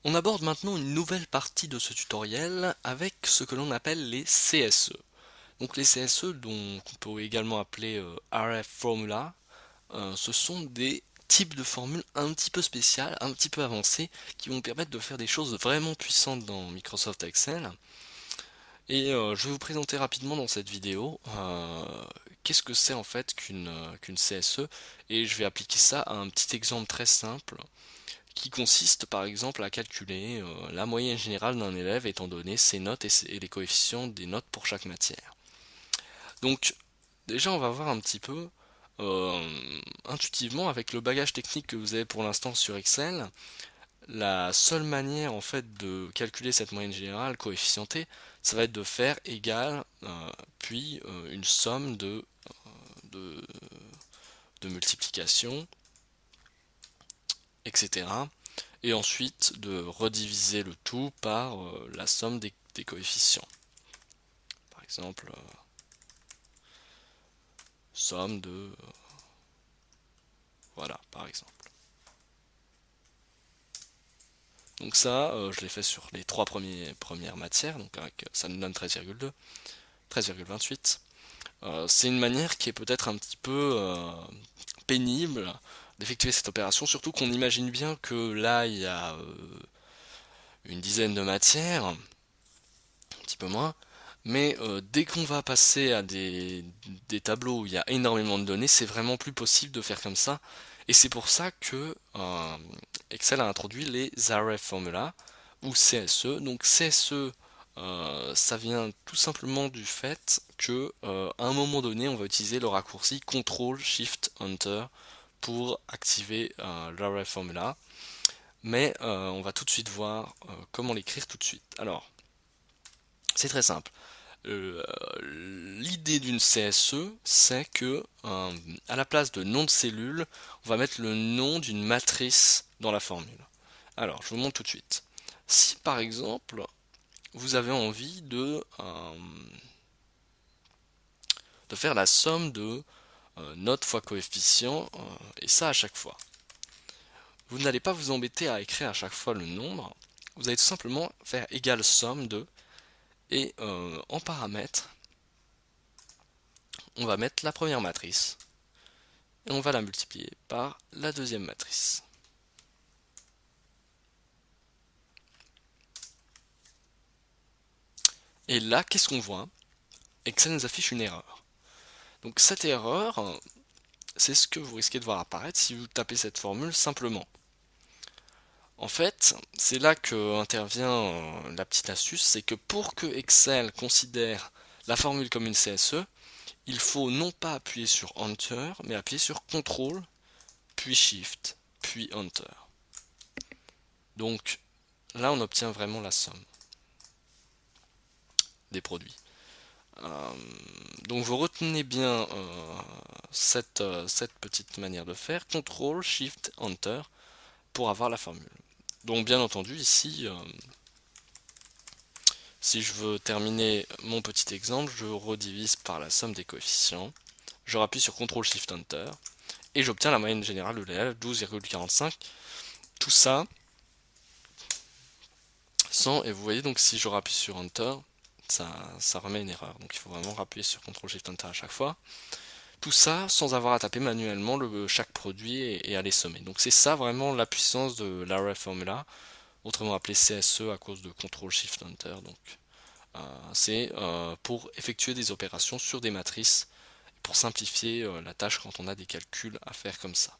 On aborde maintenant une nouvelle partie de ce tutoriel avec ce que l'on appelle les CSE. Donc les CSE, dont on peut également appeler RF Formula, ce sont des types de formules un petit peu spéciales, un petit peu avancées, qui vont permettre de faire des choses vraiment puissantes dans Microsoft Excel. Et je vais vous présenter rapidement dans cette vidéo qu'est-ce que c'est en fait qu'une CSE, et je vais appliquer ça à un petit exemple très simple qui consiste par exemple à calculer la moyenne générale d'un élève étant donné ses notes et les coefficients des notes pour chaque matière. Donc déjà on va voir un petit peu intuitivement avec le bagage technique que vous avez pour l'instant sur Excel, la seule manière en fait de calculer cette moyenne générale coefficientée, ça va être de faire égal puis une somme de, de multiplication, etc. Et ensuite de rediviser le tout par la somme des coefficients. Par exemple, somme de... voilà, par exemple. Donc ça, je l'ai fait sur les trois premières matières, donc ça nous donne 13,2, 13,28. C'est une manière qui est peut-être un petit peu pénible d'effectuer cette opération, surtout qu'on imagine bien que là, il y a une dizaine de matières, un petit peu moins, mais dès qu'on va passer à des tableaux où il y a énormément de données, c'est vraiment plus possible de faire comme ça. Et c'est pour ça que Excel a introduit les Array Formula ou CSE. Donc CSE, ça vient tout simplement du fait que à un moment donné, on va utiliser le raccourci CTRL SHIFT Enter pour activer l'Array Formula. Mais on va tout de suite voir comment l'écrire tout de suite. Alors, c'est très simple. Euh, L'idée d'une CSE, c'est que à la place de nom de cellule, on va mettre le nom d'une matrice dans la formule. Alors, je vous montre tout de suite. Si par exemple, vous avez envie de faire la somme de note fois coefficient, et ça à chaque fois, vous n'allez pas vous embêter à écrire à chaque fois le nombre, vous allez tout simplement faire égale somme de, et en paramètre, on va mettre la première matrice, et on va la multiplier par la deuxième matrice. Et là, qu'est-ce qu'on voit? Excel nous affiche une erreur. Donc cette erreur, c'est ce que vous risquez de voir apparaître si vous tapez cette formule simplement. En fait, c'est là que intervient la petite astuce, c'est que pour que Excel considère la formule comme une CSE, il faut non pas appuyer sur Enter, mais appuyer sur CTRL, puis Shift, puis Enter. Donc là, on obtient vraiment la somme des produits. Euh, donc vous retenez bien cette petite manière de faire, CTRL, SHIFT, Enter, pour avoir la formule. Donc bien entendu, ici, si je veux terminer mon petit exemple, je redivise par la somme des coefficients, je rappuie sur CTRL, SHIFT, Enter, et j'obtiens la moyenne générale de l'élève, 12,45. Tout ça sans, et vous voyez donc si je rappuie sur Enter, ça remet une erreur. Donc il faut vraiment rappuyer sur CTRL SHIFT Enter à chaque fois. Tout ça sans avoir à taper manuellement chaque produit et à les sommer. Donc c'est ça vraiment la puissance de l'Array Formula, autrement appelé CSE à cause de CTRL SHIFT Enter. Donc c'est pour effectuer des opérations sur des matrices, pour simplifier la tâche quand on a des calculs à faire comme ça.